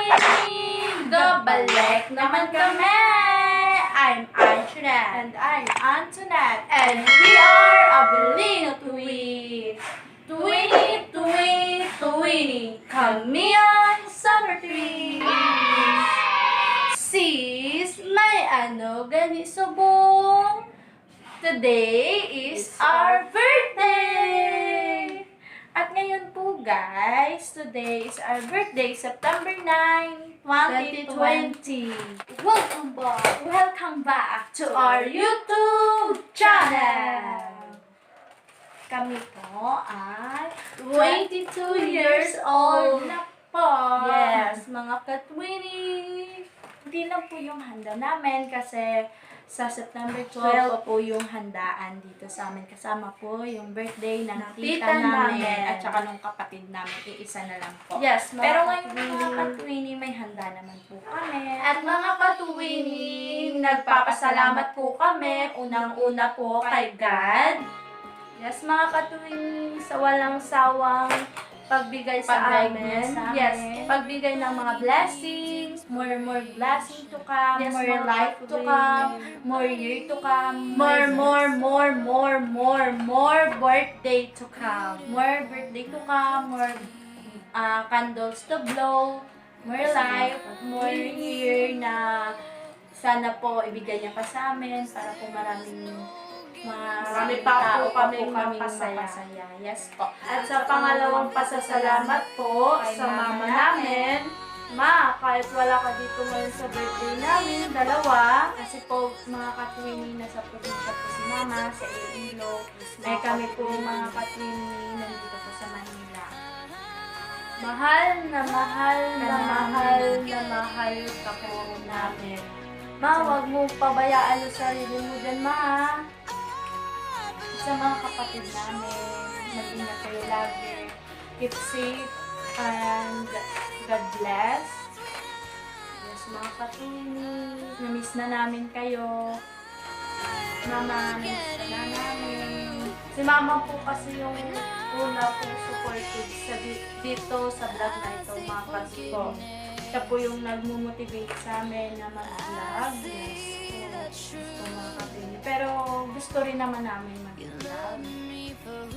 Katwini! Gabalik naman kami! I'm Antoinette. And I'm Antoinette. And we are Abelino Twin. Twinny, Twinny, Twinny. Kami ang summer trees. Sis, may ano gani subong. Today is our birthday! At ngayon po guys, today is our birthday, September 9, 2020. Welcome back to our YouTube channel. Kami po ay 22 years old na po. Yes, mga katwini. Hindi lang po yung handa namin kasi sa September 12 po yung handaan dito sa amin. Kasama po yung birthday ng tita namin at saka nung kapatid namin. Iisa na lang po. Yes, Pero ngayon mga katwini, may handa naman po kami. At mga katwini, nagpapasalamat po kami. Unang-una po kay God. Yes, mga katwini, sa walang sawang pagbigay sa amin. Yes, pagbigay ng mga blessings, more blessing to come, Yes, more mga life to katwini. come, more year to come, more birthday to come. More birthday to come, more candles to blow, more life, more year na sana po ibigay niya pa sa amin para po marami pa po kaming kaming mapasaya. mapasaya. Yes po. At sa pangalawang pasasalamat po Kay sa mama mama namin. Ma, kahit wala ka dito ngayon sa birthday namin, dalawa, Kasi po, mga katwini, nasa probinsya po si Mama, sa Iloilo. Eh kami po, mga katwini, nandito po sa Manila. mahal na mahal ka po namin. Ma, huwag mo pabayaan ang sarili mo dyan, ma. Sa mga kapatid namin, mag-ingat kayo lagi. Keep safe and God bless. Yes, mga katwini, na-miss na namin kayo. Mama, miss na namin. Si mama po kasi yung una pong supported dito sa vlog na ito, mga katwini. Siya po yung nagmumotivate sa amin na mag-vlog. Yes, po mga katwini. Pero gusto rin naman namin mag-vlog.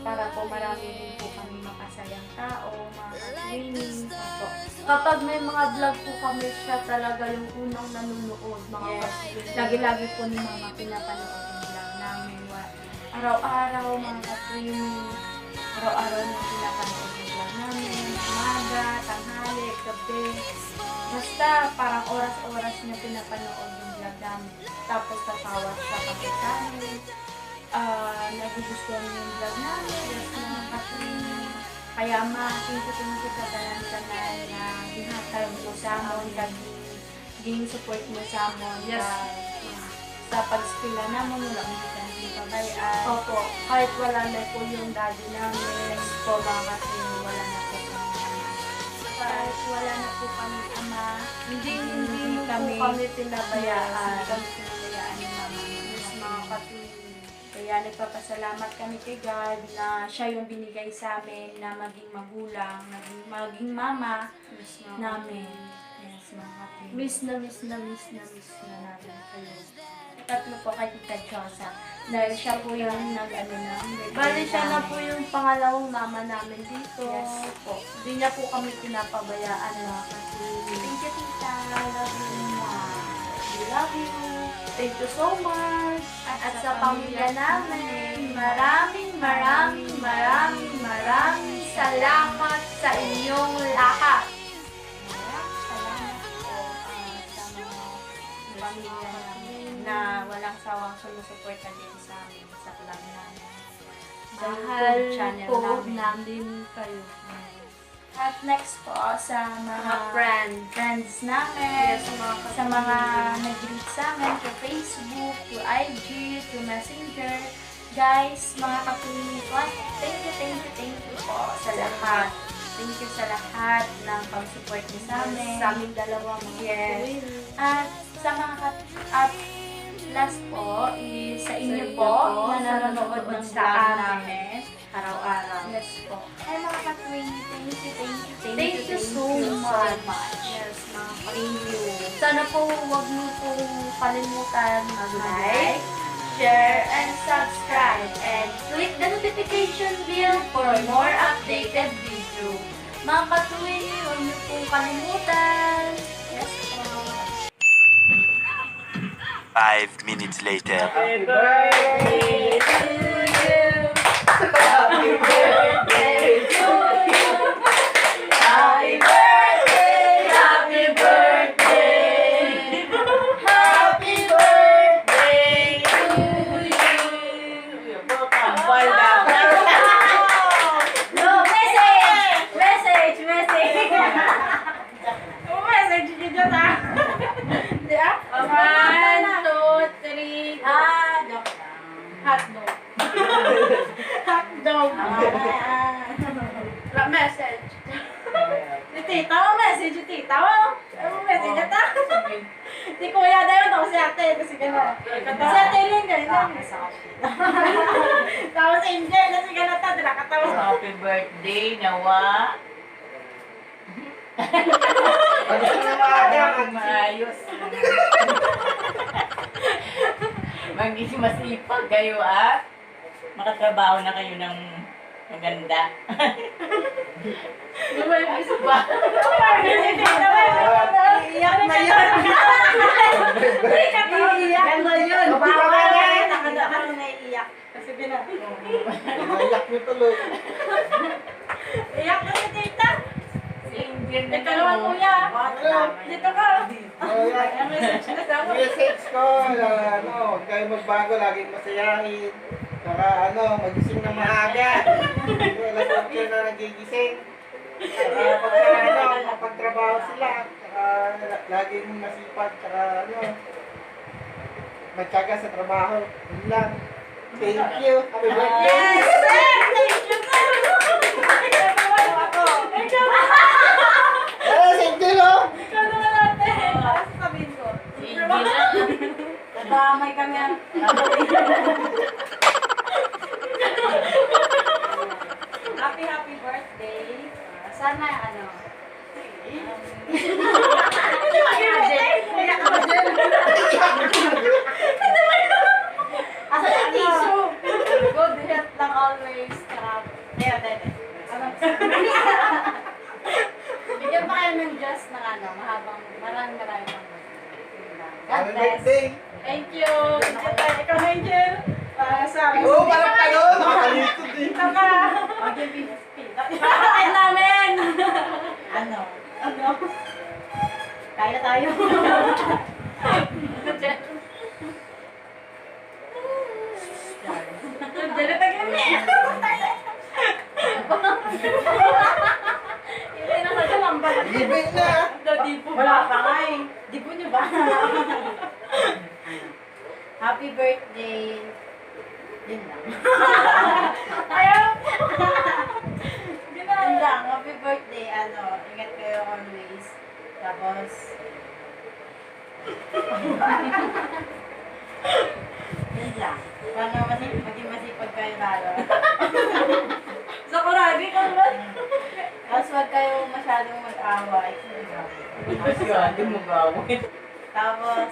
Para po marami din po kami makasayang tao, mga katwini. Opo. Kapag may mga vlog po kami, siya talaga yung unang nanonood, mga Yes. katwini. Lagi-lagi po ni Mama pinapanood yung vlog namin. Araw-araw, mga katwini. Araw-araw na pinapanood yung vlog namin. Umaga, tanghali, gabi. Basta parang oras-oras niya pinapanood yung vlog namin. Tapos tatawa siya kasi sa amin. Nagugustuhan niya yung vlog namin. Yes, mga katwini. Kaya thank you sa tanan-tanan na gihatag mo sa amon, gaging support mo sa amon. Yes. Sa pag-eskwela naman, wala mo kita naging pabayaan. Opo, kahit wala na po yung daddy namin, Yes po, mga katwini, wala na po kami ama. Kahit wala na po kami ama, hindi kami- kami po kami Yes, pinabayaan. hindi kami pinabayaan ni Mama. Yes, mga katwini. Kaya nagpapasalamat kami kay God na siya yung binigay sa amin na maging magulang, maging mama Yes, mga namin. katwini. Yes, mga katwini. Miss na namin kayo. Tatlo po kay Tita Josa. Dahil siya po yung nag-ano na. Bali siya na po yung pangalawang mama namin dito. Yes po. Hindi niya po kami pinapabayaan, mga katwini. Thank you, Tita. Love you, Ma. We love you. Thank you so much. At sa pamilya namin, maraming salamat sa inyong lahat. Salamat po sa mga pamilya namin na walang sawang sumusuporta din sa amin sa vlog namin. Sa Mahal YouTube channel po namin. namin kayo. At next po sa mga friends namin, Yes, sa mga sa mga nag-greet sa amin through Facebook, through IG, through Messenger. Guys, mga katwini ko, thank you po sa lahat. Thank you sa lahat ng pag-support niyo sa amin. Sa aming dalawa, mga Yes. katwini. At sa mga at last po is sa inyo inyo po po, na sa nanonood ng sa vlog amin. namin araw-araw. Yes po. Ay mga katwini, thank you Thank you so much. Yes, mga Thank you. Sana po huwag niyo pong kalimutan Like, share, and subscribe. And click the notification bell for more updated video. Mga katuwing, huwag niyo pong kalimutan. Yes po. 5 minutes later. Happy birthday to you. Happy birthday to you. Happy birthday, happy birthday. Happy birthday to you. No, message! Message! Message! Message ka dyan ah. Di ah? 1, 2, 3. Joke lang. Hotdog. Hotdog. Message. Si tita mo, message si tita mo. Message ata. Si kuya na yun, ako si ate. Kasi gano'n. Si ate rin, gano'n. Tapos Angel, kasi gano'n ta. Dila ka tapos. Happy birthday, Nawa. Maayos. Maging masipag kayo at makatrabaho na kayo ng maganda. Di ba yung isa ba? Iiyak na yun. Iiyak na yun. Nakadaan na naiiyak. Kasi gano'n. Naiyak niyo tuloy. Iyak na si tita. Si Indian na Ito naman kuya. Dito ka. Ayan. Ang message na sa ako. Message ko na huwag kayo magbago, laging masayahin. Saka magising na maaga. Alas 8 na nagigising. Saka pagka mapagtrabaho sila. Saka laging masipag. Saka magtyaga sa trabaho. Yun lang. Thank you. Happy birthday. Yes, sir! Thank you, sir! Ako. Ikaw Sige, no? naman natin. Ano sasabihin ko? Si Indian na. Nadamay kami. Happy birthday. Sana Iyak ka ba dyan? Asa yung tissue? Good health lang always. Ayan. Bigyan pa kayo ng Diyos ng maraming pang God Happy bless. birthday. Thank you. Ikaw na, Angel. Sa akin. Oo, parang kayo. Nakakalitod eh. Ito ka. Pakain namin. Ano? Kaya tayo. Diyan na kami. Hindi na sa lamba. Libing na. Wala pa nga eh. Di po niyo ba? Happy birthday. Yun lang. Ayaw. Yun lang, happy birthday, ingat kayo always. Tapos, yun lang. Sana maging masipag kayo lalo. Sa kuragi ka ba? Tapos huwag kayo masyadong mag-away. Masyado mo gawin. Tapos,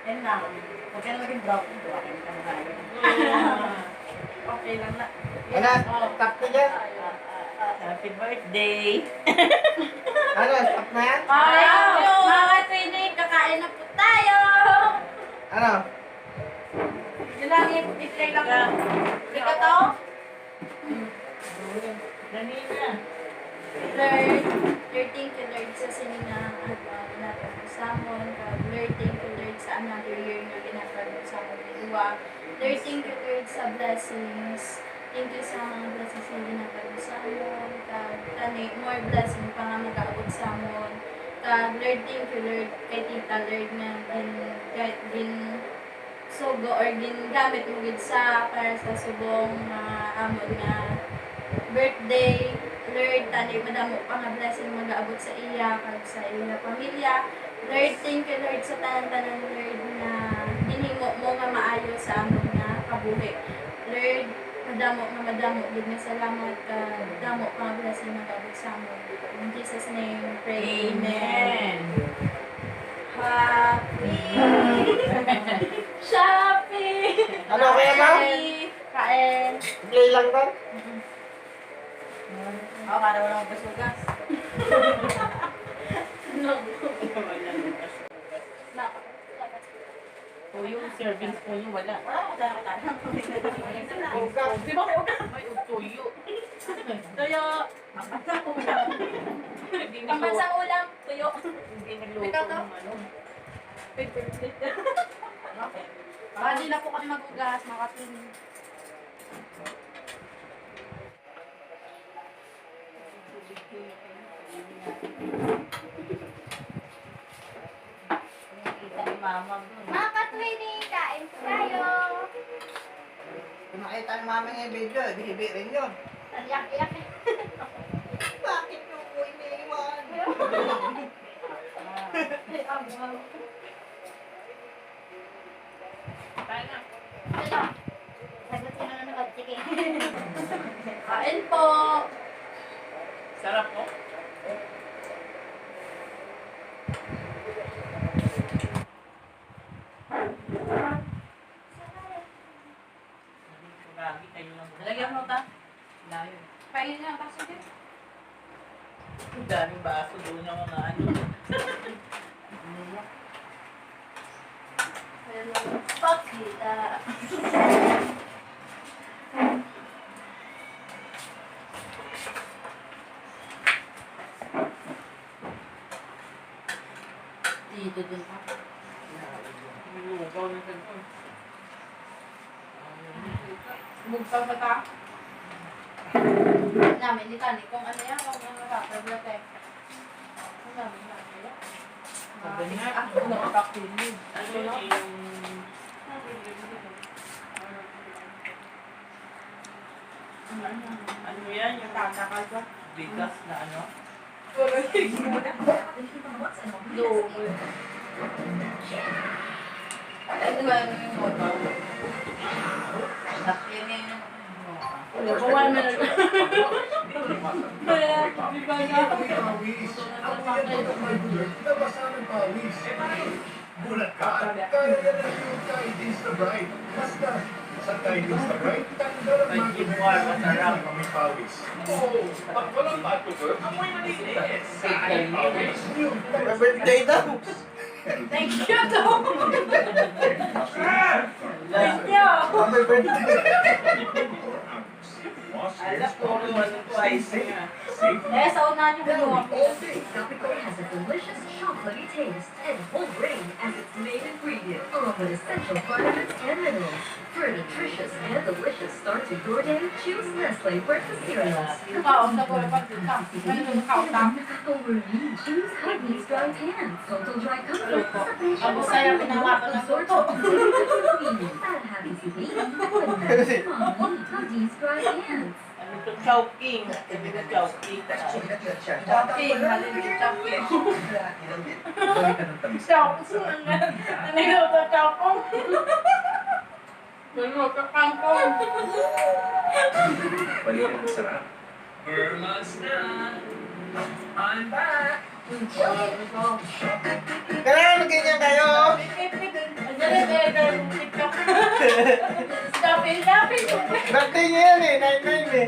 yun lang. Huwag ka na maging broken ka na tayo. Okay lang na. Stop ka dyan. Happy birthday. Stop na yan? Ayaw! Mga training, kakain na po tayo! Yun lang, i-play lang ka. Play ka to? Dali na. Lord, thank you, Lord, sa siningang ginatag mo sa amon. Lord, thank you, Lord, sa another year na ginatag mo sa amon. Lord, thank you, Lord, sa blessings. Thank you sa mga blessings na ginatag mo sa amon. More blessing pa nga mag-aabot sa amon. Lord, thank you, Lord, kay Tita, Lord, na sugo or gamit mo gid para sa subong amon nga birthday. Lord, tanay madamo pa nga blessing mag-aabot sa iya kag sa iya pamilya. Lord, thank you, Lord, sa tanan-tanan, Lord, na hinimo mo nga maayo sa amon nga kabuhi. Lord, madamo gid nga salamat ka damo pa nga blessing mag-aabot sa amon. In Jesus name, pray. Amen. Amen. Shopee! Ano kaya ba? Kain! Play lang ba? Oo, para walang basugas. Puyo, servings puyo, wala. Ugas. Di ba may tuyo? Tuyo! Hindi Pambansang ulam, tuyo. Hindi nagluto Ikaw to? ng ano. Baka di na po kami magugas, makatin. Nakita ni mama mo. Mga katwining, kain po tayo! Kung makita ni mama yung video, bihibi rin yun. Iyak-iyak eh. Bakit yung ko iniiwan? Ito. Sagot sino nanonood. Sige. Kain po! Sarap po. Lagi kayo lang. Lagyan mo ta. Layo. Pahingin nga, baso din. Ang daming baso doon ng mga ano. Fuck kita. Dito din pa. Lugaw na ganito. Bugtang pa ta. Namin ni Tani kung ano yan, kung ano ka, problete. Ang dami na kaya. Sabi niya, Ako nakakinig. ano yung... Ano yan? Yung tatakal ko? Bigas na ano? Double. Ano ba yung moto? Yan yung... Bawal na lang. Kaya, di ba nga? Bulat ka, kaya yan ang yung kahit Instabrite. Basta, sa kahit Instabrite, tanggal ang Ay, mga ginwa, masarap. May pawis. Oo, pag walang batuber, amoy malinis. Kahit pawis, yung Happy birthday daw. Thank you, Tom! Thank you! Happy birthday. Alam ko kung ano twice nga. Eh, sa una niyo mo. Capricorn has a delicious chocolatey taste and whole grain as its main ingredient, along with essential vitamins and minerals. For a nutritious and delicious start to your day, choose Nestle breakfast cereals. Kaon na po yung pagkita. Ano yung kaon? Choose Huggies Dry Pants, Total Dry Comfort, Tapos saya pinawakan ng luto. Add happy to be, Huggies Dry Pants. Ano to? Chowking. Sabi na chowking. Chopping, halin yung chopping. Chopping, ano yung to chopping? Ano to kangkong? Balikan ang sarap. Kailangan ganyan kayo. Stopin. Birthday niya yan eh. 9-9 eh.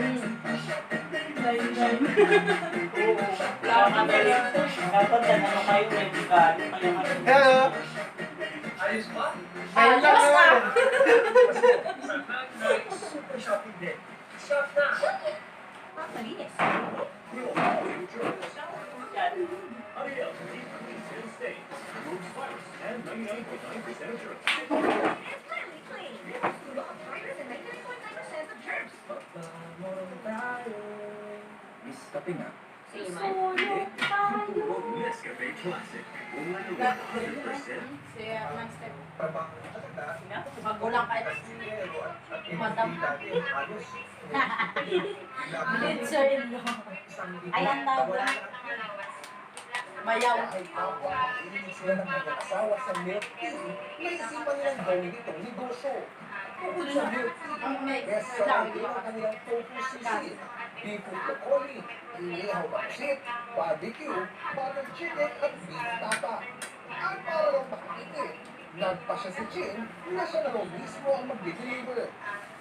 Dapat yan ano kayo, may regalo kayo. Hello. Ayos ba? Ayun lang Ayos na. naman. Sa Mag-Night Super Shopping Day. Shop na! Malinis. Ariel, deep clean skin stain, removes virus, and 99.9% of germs. It's clearly clean. Full of fibers and 99.9% of germs. Miss Kape nga. Sulong tayo. Nescafe Classic. Umano 100%. Siya, next step. Trabaho. Ano na? Magulang kayo. Madam. Blitzer-in-law. Ayan tawag. Bayaw. Sila ng mga asawa sa milk tea. Naisipan nilang gawin itong negosyo. Bukod sa milk tea, Ang may yes, sa ang kanilang tofu sisig, beef broccoli, inihaw na pusit, barbecue, butter chicken at beef tapa. At para lang makakita, nagpa siya si Jim na siya na raw mismo ang mag-deliver.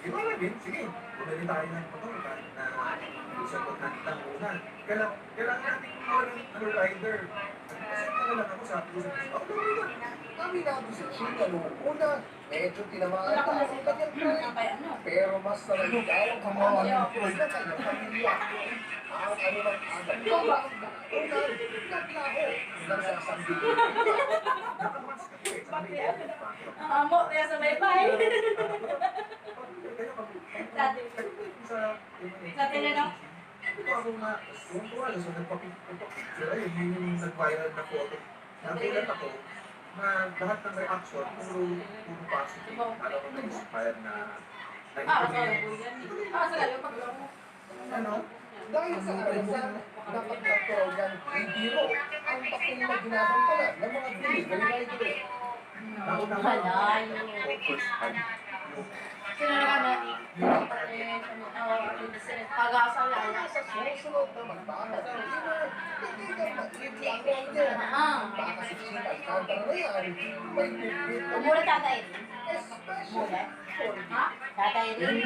Iba na din, sige. Bumili tayo ng motor kahit na isa ko ng una. Kailangan natin ng rider. Kasi lang ako sa puso. Oh, gawin na. Aminado si Jim na noong una, medyo tinamaan tayo ng kanyang pride. Pero mas nanaligaw ang kamawan ng pride na kanyang pamilya. Ang anumang agad na ba ang unang naglaho ng sasambing. Nakamas ka po eh. Sabi ko, Amo, kaya sa baybay. Sa tinanong? Ito ako nga, tuwa so nagpapicture ay yung nag-viral na photo. Nagulat ako na lahat ng reaction puro positive. Alam ko na-inspired na Ano? Dahil sa karasan, dapat nagkaroon ng biro ang papel na ginabantalan ng mga delivery rider. Sino na kami? Pag-asa lang. Kaya sa susunod na magbakas ng dinner, hindi ka mag-ibig ang rider. Baka si Chief Alcantara na yan, may bibig na Mura tatay. especially for Ha? Tatay rin.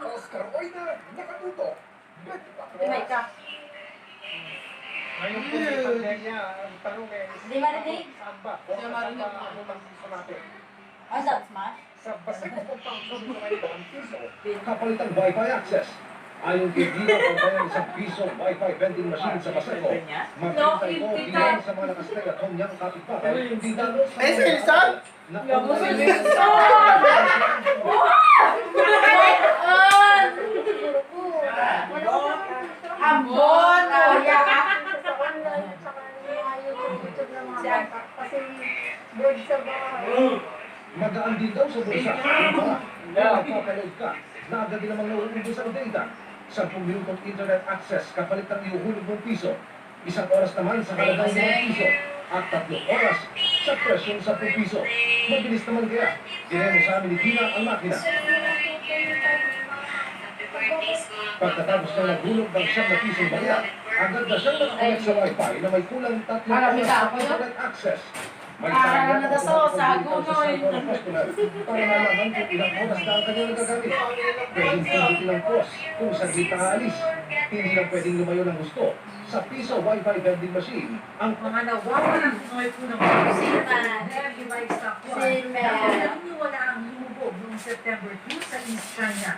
Oscar Oida, nakatutok. May ka. Ngayon po sa pandemya, ang tanong eh, Di marinig? saan ba? Kung saan ba ano mang gusto natin? Ang dub smash? Sa Pacific of Pangsob na kayo ang piso. Kapalitan Wi-Fi access. Ayon kay Dino, pagbayan isang piso Wi-Fi vending machine sa Paseco. Mapintay mo bilang sa mga nakastay at home niyang kapitbahay. Hindi dalo sa Eh, si Ilsan? Ambon! Kuya! Sa online, sa mga YouTube na mga bata. Kasi board sa bahay. Magaan din daw sa bulsa. Diba? Nakakalood ka. Na agad din namang nauubos ang data. 10 minutong internet access kapalit ang iuhulog mong piso. 1 oras naman sa halagang 5 piso. At 3 oras sa presyong 10 piso. Mabilis naman kaya. Dinemo sa amin ni Gina ang makina. Pagkatapos na naghulog ng 7 pisong bayan, agad na siyang nakakonect sa Wi-Fi na may kulang 3 oras sa internet access. May target na sa Para nalaman kung ilang oras na ang kanyang nagagamit. Pwedeng pindutin ang pause kung saglit na aalis. Hindi lang pwedeng lumayo ng gusto. Sa Piso Wi-Fi vending machine, ang Mga nawawalan Pinoy po ng device na po. Wala ang lumubog noong September 2 sa East China.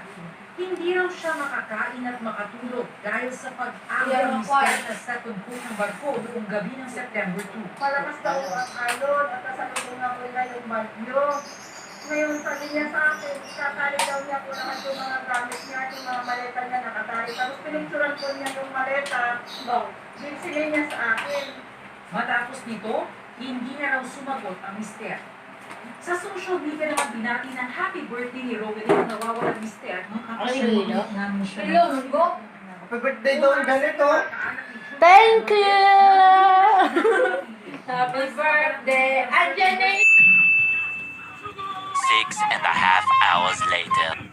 Hindi raw siya makakain at makatulog dahil sa pag-agaw na second cook ng barko noong gabi ng September 2. Malakas daw ang alon at kasalubungan ko na yung bagyo. Ngayon sabi niya sa akin, kakali daw niya po lahat yung mga gamit niya, yung mga maleta niya nakatali. Tapos pinicturan ko niya yung maleta. Binsili niya sa akin. Matapos nito, hindi na raw sumagot ang mister. Sa social media naman binati ng happy birthday ni Rowena ang nawawalang mister nung kapasal namin siya. Happy birthday doon, ganito. Thank you! Happy birthday! Andiyan na 6.5 hours later.